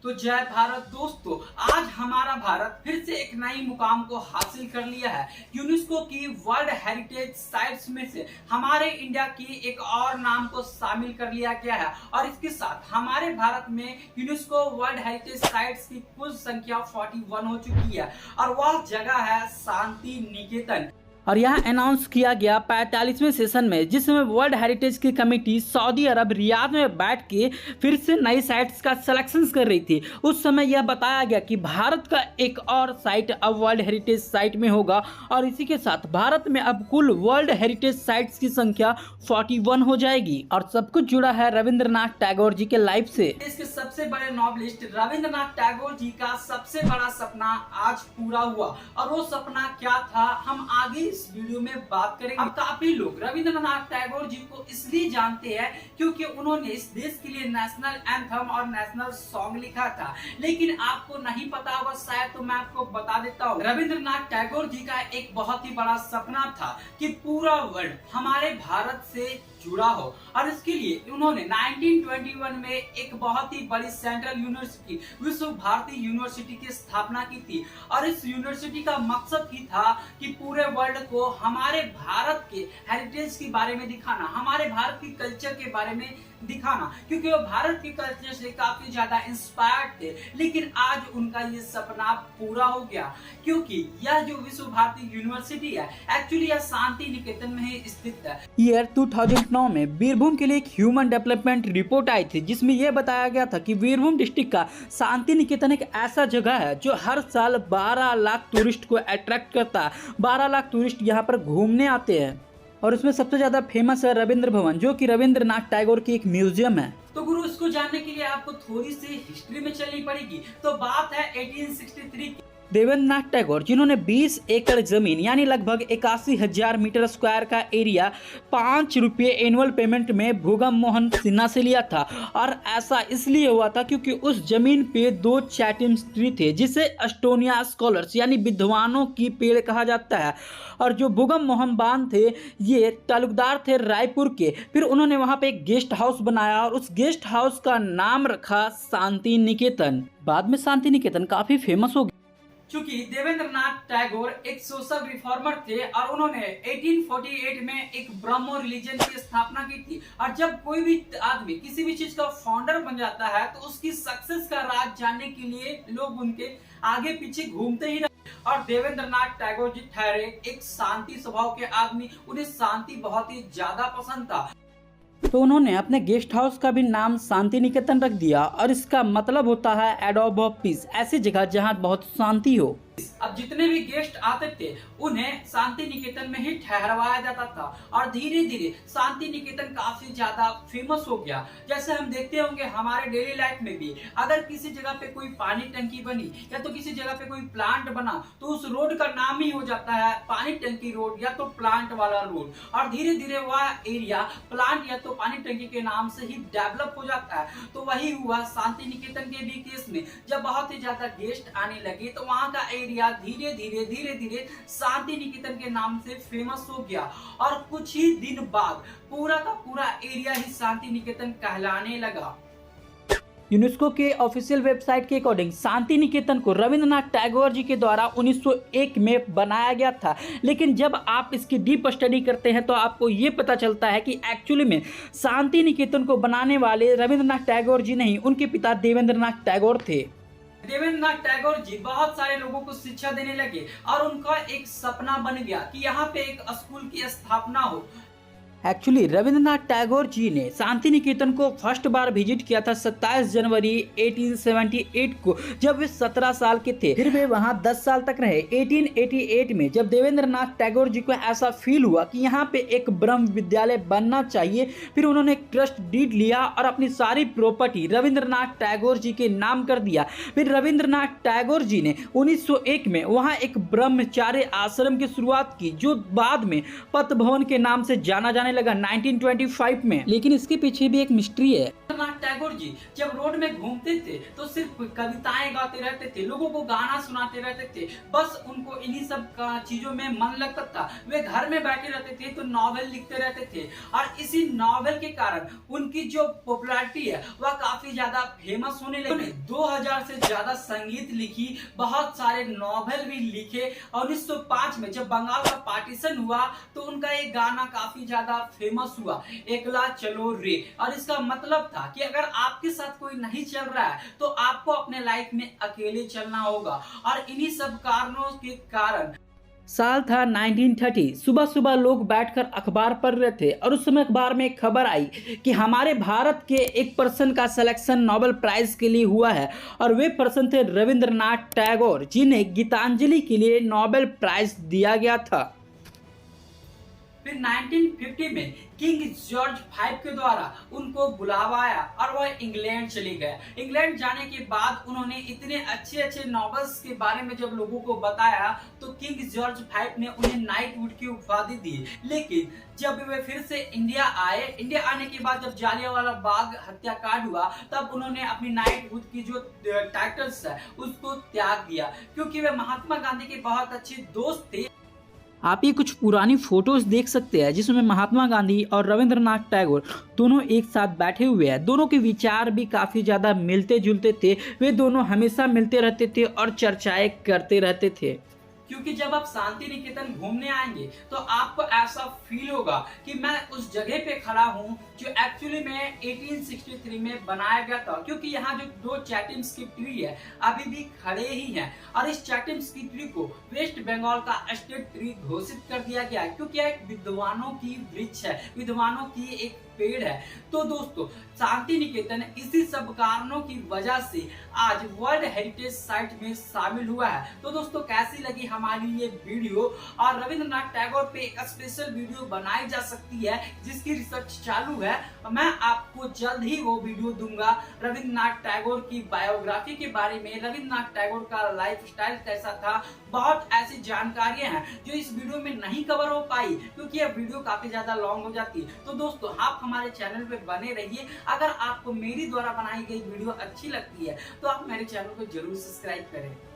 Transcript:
तो जय भारत दोस्तों, आज हमारा भारत फिर से एक नई मुकाम को हासिल कर लिया है। यूनेस्को की वर्ल्ड हेरिटेज साइट्स में से हमारे इंडिया की एक और नाम को शामिल कर लिया गया है और इसके साथ हमारे भारत में यूनेस्को वर्ल्ड हेरिटेज साइट्स की कुल संख्या 41 हो चुकी है और वह जगह है शांति निकेतन। और यह अनाउंस किया गया 45वें सेशन में, जिसमें वर्ल्ड हेरिटेज की कमेटी सऊदी अरब रियाद में बैठ के फिर से नई साइट्स का सिलेक्शन कर रही थी। उस समय यह बताया गया कि भारत का एक और साइट अब वर्ल्ड हेरिटेज साइट में होगा और इसी के साथ भारत में अब कुल वर्ल्ड हेरिटेज साइट्स की संख्या 41 हो जाएगी। और सब कुछ जुड़ा है रविंद्रनाथ टैगोर जी के लाइफ से। इसके सबसे बड़े नॉवलिस्ट रविंद्रनाथ टैगोर जी का सबसे बड़ा सपना आज पूरा हुआ और वो सपना क्या था, हम आगे इस वीडियो में बात करेंगे। अब काफी लोग रविंद्रनाथ टैगोर जी को इसलिए जानते हैं क्योंकि उन्होंने इस देश के लिए नेशनल एंथम और नेशनल सॉन्ग लिखा था, लेकिन आपको नहीं पता होगा शायद, तो मैं आपको बता देता हूँ। रविंद्रनाथ टैगोर जी का एक बहुत ही बड़ा सपना था कि पूरा वर्ल्ड हमारे भारत से जुड़ा हो और इसके लिए उन्होंने 1921 में एक बहुत ही बड़ी सेंट्रल यूनिवर्सिटी विश्व भारती यूनिवर्सिटी की स्थापना की थी और इस यूनिवर्सिटी का मकसद ही था कि पूरे वर्ल्ड को हमारे भारत के हेरिटेज के बारे में दिखाना, हमारे भारत की कल्चर के बारे में दिखाना, क्योंकि वो भारत के कल्चर से काफी ज्यादा इंस्पायर्ड थे। लेकिन आज उनका ये सपना पूरा हो गया क्योंकि यह जो विश्व भारती यूनिवर्सिटी है एक्चुअली यह शांति निकेतन में ही स्थित है। ईयर 2009 में बीरभूम के लिए एक ह्यूमन डेवलपमेंट रिपोर्ट आई थी जिसमें यह बताया गया था कि बीरभूम डिस्ट्रिक्ट का शांति निकेतन एक ऐसा जगह है जो हर साल 12 लाख टूरिस्ट को अट्रैक्ट करता है। 12 लाख टूरिस्ट यहाँ पर घूमने आते हैं और उसमें सबसे ज्यादा फेमस है रविंद्र भवन, जो कि रविंद्रनाथ टैगोर की एक म्यूजियम है। तो गुरु, इसको जानने के लिए आपको थोड़ी सी हिस्ट्री में चलनी पड़ेगी। तो बात है 1863 की। देवेंद्रनाथ टैगोर जिन्होंने 20 एकड़ जमीन यानी लगभग 81,000 मीटर स्क्वायर का एरिया 5 रुपये एनुअल पेमेंट में भूगम मोहन सिन्हा से लिया था। और ऐसा इसलिए हुआ था क्योंकि उस जमीन पे 2 चैटिम ट्री थे जिसे एस्टोनिया स्कॉलर्स यानी विद्वानों की पेड़ कहा जाता है। और जो भूगम मोहन बान थे ये तालुकदार थे रायपुर के। फिर उन्होंने वहाँ पे एक गेस्ट हाउस बनाया और उस गेस्ट हाउस का नाम रखा शांति निकेतन। बाद में शांति निकेतन काफी फेमस हो गया क्योंकि देवेंद्रनाथ टैगोर एक सोशल रिफॉर्मर थे और उन्होंने 1848 में एक ब्रह्मो रिलीजन की स्थापना की थी। और जब कोई भी आदमी किसी भी चीज का फाउंडर बन जाता है तो उसकी सक्सेस का राज जानने के लिए लोग उनके आगे पीछे घूमते ही रहे। और देवेंद्रनाथ टैगोर जी ठहरे एक शांति स्वभाव के आदमी, उन्हें शांति बहुत ही ज्यादा पसंद था, तो उन्होंने अपने गेस्ट हाउस का भी नाम शांति निकेतन रख दिया और इसका मतलब होता है एडोब ऑफ पीस, ऐसी जगह जहां बहुत शांति हो। अब जितने भी गेस्ट आते थे उन्हें शांति निकेतन में ही ठहरवाया जाता था और धीरे धीरे शांति निकेतन काफी ज्यादा फेमस हो गया। जैसे हम देखते होंगे हमारे डेली लाइफ में भी, अगर किसी जगह पे कोई पानी टंकी बनी या तो किसी जगह पे कोई प्लांट बना तो उस रोड का नाम ही हो जाता है पानी टंकी रोड या तो प्लांट वाला रोड। और धीरे धीरे वह एरिया प्लांट या तो पानी टंकी के नाम से ही डेवलप हो जाता है। तो वही हुआ शांति निकेतन के भी केस में, जब बहुत ही ज्यादा गेस्ट आने लगे तो वहां का एरिया धीरे धीरे शांति निकेतन के नाम से फेमस हो गया और कुछ ही दिन बाद पूरा का पूरा एरिया ही शांति निकेतन कहलाने लगा। यूनेस्को के ऑफिशियल वेबसाइट के अकॉर्डिंग शांति निकेतन को रविंद्रनाथ टैगोर जी के द्वारा 1901 में बनाया गया था। लेकिन जब आप इसकी डीप स्टडी करते हैं तो आपको ये पता चलता है कि एक्चुअली में शांति निकेतन को बनाने वाले रविंद्रनाथ टैगोर जी नहीं, उनके पिता देवेंद्रनाथ टैगोर थे। देवेंद्रनाथ टैगोर जी बहुत सारे लोगों को शिक्षा देने लगे और उनका एक सपना बन गया कि यहाँ पे एक स्कूल की स्थापना हो। एक्चुअली रविंद्रनाथ टैगोर जी ने शांति निकेतन को फर्स्ट बार विजिट किया था 27 जनवरी 1878 को, जब वे 17 साल के थे। फिर वे वहां 10 साल तक रहे। 1888 में जब देवेंद्रनाथ टैगोर जी को ऐसा फील हुआ कि यहाँ पे एक ब्रह्म विद्यालय बनना चाहिए, फिर उन्होंने एक ट्रस्ट डीड लिया और अपनी सारी प्रॉपर्टी रविंद्रनाथ टैगोर जी के नाम कर दिया। फिर रविंद्रनाथ टैगोर जी ने 1901 में वहाँ एक ब्रह्मचार्य आश्रम की शुरुआत की जो बाद में पत भवन के नाम से जाना जाने जाने लगा 1925 में। लेकिन इसके पीछे भी एक मिस्ट्री है। रविंद्रनाथ टैगोर जी जब रोड में घूमते थे तो सिर्फ कविताएं गाते रहते थे, लोगों को गाना सुनाते रहते थे, बस उनको इन्हीं सब चीजों में मन लगता था। वे घर में बैठे रहते थे तो नॉवेल लिखते रहते थे और इसी नॉवेल के कारण उनकी जो पॉपुलैरिटी है वह काफी ज्यादा फेमस होने लगी। 2000 से ज्यादा संगीत लिखी, बहुत सारे नॉवेल भी लिखे और 1905 में जब बंगाल का पार्टीशन हुआ तो उनका एक गाना काफी ज्यादा फेमस हुआ, एकला चलो रे। और इसका मतलब था कि अगर आपके साथ कोई नहीं चल रहा है तो आपको अपने लाइफ में अकेले चलना होगा। और इन्हीं सब कारणों के कारण साल था 1930। सुबह सुबह लोग बैठकर अखबार पढ़ रहे थे और उस समय अखबार में एक खबर आई कि हमारे भारत के एक पर्सन का सिलेक्शन नोबेल प्राइज के लिए हुआ है और वे पर्सन थे रविंद्रनाथ टैगोर, जिन्हें गीतांजलि के लिए नोबेल प्राइज दिया गया था। फिर 1950 में किंग जॉर्ज V के द्वारा उनको बुलावा आया और वह इंग्लैंड चले गए। इंग्लैंड जाने के बाद उन्होंने इतने अच्छे अच्छे नॉवेल्स के बारे में जब लोगों को बताया तो किंग जॉर्ज V ने उन्हें नाइटहुड की उपाधि दी। लेकिन जब वे फिर से इंडिया आए, इंडिया आने के बाद जब जालियांवाला बाग हत्याकांड हुआ तब उन्होंने अपनी नाइटहुड की जो टाइटल्स है उसको त्याग दिया, क्योंकि वे महात्मा गांधी के बहुत अच्छे दोस्त थे। आप ये कुछ पुरानी फोटोज देख सकते हैं जिसमें महात्मा गांधी और रविंद्रनाथ टैगोर दोनों एक साथ बैठे हुए हैं। दोनों के विचार भी काफी ज्यादा मिलते जुलते थे, वे दोनों हमेशा मिलते रहते थे और चर्चाएं करते रहते थे। क्योंकि जब आप शांति निकेतन घूमने आएंगे तो आपको ऐसा फील होगा कि मैं उस जगह पे खड़ा हूँ जो एक्चुअली में 1863 में बनाया गया था, क्योंकि यहाँ जो 2 चैटिम्स की ट्री है अभी भी खड़े ही हैं और इस चैटिम्स की ट्री को वेस्ट बंगाल का स्टेट ट्री घोषित कर दिया गया है, क्योंकि एक विद्वानों की वृक्ष है, विद्वानों की एक पेड़ है। तो दोस्तों शांति निकेतन इसी सब कारणों की वजह से आज वर्ल्ड हेरिटेज साइट में शामिल हुआ है। तो दोस्तों कैसी लगी हमारी ये वीडियो, और रविंद्रनाथ टैगोर पे एक स्पेशल वीडियो बनाई जा सकती है जिसकी रिसर्च चालू है। मैं आपको जल्द ही वो वीडियो दूंगा रविंद्रनाथ टैगोर की बायोग्राफी के बारे में, रविंद्रनाथ टैगोर का लाइफस्टाइल कैसा था, बहुत ऐसी जानकारियां हैं जो इस वीडियो में नहीं कवर हो पाई क्योंकि यह वीडियो काफी ज्यादा लॉन्ग हो जाती। तो दोस्तों आप हमारे चैनल पे बने रहिए। अगर आपको मेरी द्वारा बनाई गई वीडियो अच्छी लगती है तो आप मेरे चैनल को जरूर सब्सक्राइब करें।